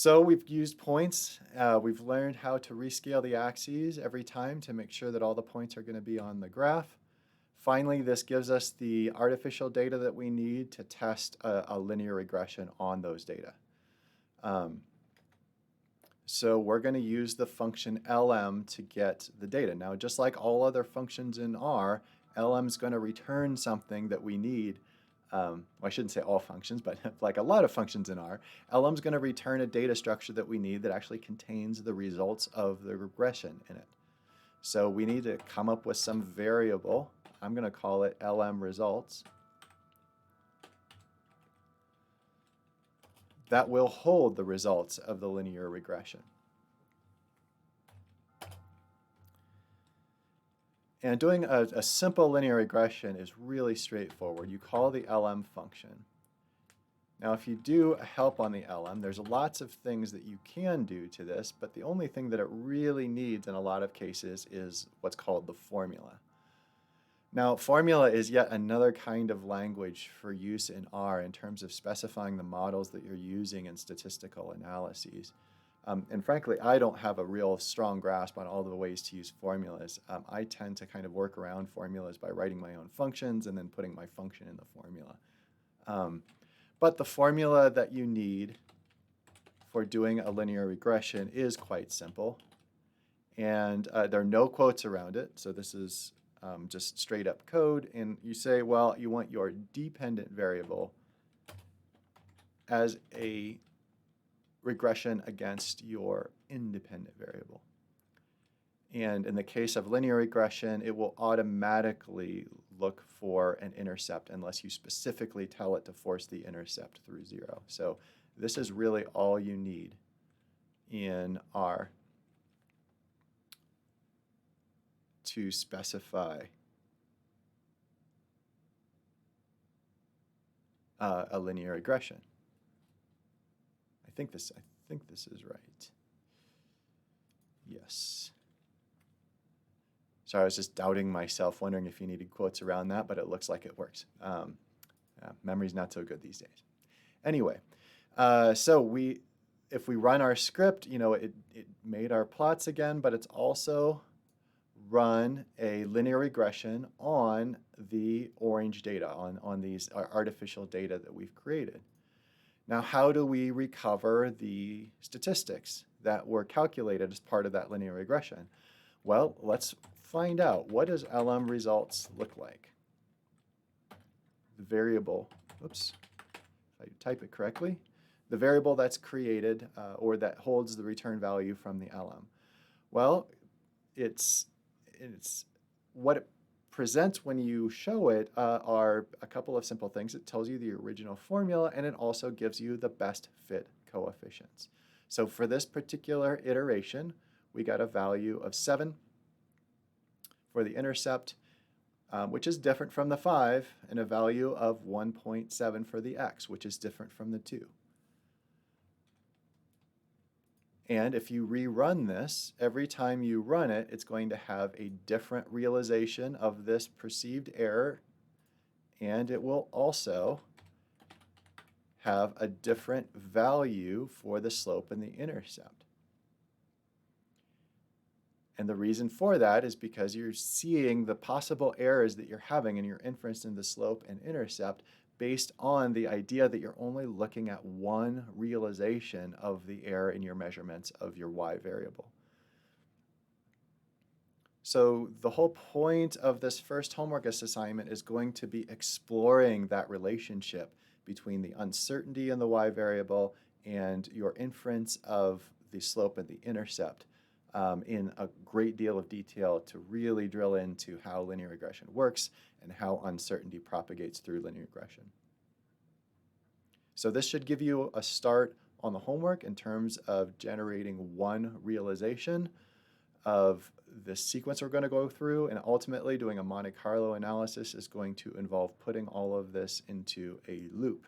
So we've used points. We've learned how to rescale the axes every time to make sure that all the points are going to be on the graph. Finally, this gives us the artificial data that we need to test a linear regression on those data. So we're going to use the function lm to get the data. Now, just like all other functions in R, lm is going to return something that we need. Well, I shouldn't say all functions, but like a lot of functions in R, lm is going to return a data structure that we need that actually contains the results of the regression in it. So we need to come up with some variable. I'm going to call it lm results. That will hold the results of the linear regression. And doing a simple linear regression is really straightforward. You call the lm function. Now, if you do a help on the lm, there's lots of things that you can do to this, but the only thing that it really needs in a lot of cases is what's called the formula. Now, formula is yet another kind of language for use in R in terms of specifying the models that you're using in statistical analyses. And frankly, I don't have a real strong grasp on all the ways to use formulas. I tend to kind of work around formulas by writing my own functions and then putting my function in the formula. But the formula that you need for doing a linear regression is quite simple. And there are no quotes around it, so this is just straight up code. And you say, well, you want your dependent variable as a regression against your independent variable. And in the case of linear regression, it will automatically look for an intercept unless you specifically tell it to force the intercept through 0. So this is really all you need in R to specify a linear regression. I think this is right. Yes. Sorry, I was just doubting myself, wondering if you needed quotes around that, but it looks like it works. Memory's not so good these days. Anyway, so if we run our script, it made our plots again, but it's also run a linear regression on the orange data, on these artificial data that we've created. Now, how do we recover the statistics that were calculated as part of that linear regression? Well, let's find out. What does lm results look like? The variable, oops, if I type it correctly, the variable that's created or that holds the return value from the lm. Well, it's what it presents when you show it are a couple of simple things. It tells you the original formula, and it also gives you the best fit coefficients. So for this particular iteration, we got a value of 7 for the intercept, which is different from the 5, and a value of 1.7 for the x, which is different from the 2. And if you rerun this, every time you run it, it's going to have a different realization of this perceived error, and it will also have a different value for the slope and the intercept. And the reason for that is because you're seeing the possible errors that you're having in your inference in the slope and intercept based on the idea that you're only looking at one realization of the error in your measurements of your y variable. So the whole point of this first homework assignment is going to be exploring that relationship between the uncertainty in the y variable and your inference of the slope and the intercept in a great deal of detail to really drill into how linear regression works and how uncertainty propagates through linear regression. So this should give you a start on the homework in terms of generating one realization of the sequence we're going to go through, and ultimately doing a Monte Carlo analysis is going to involve putting all of this into a loop.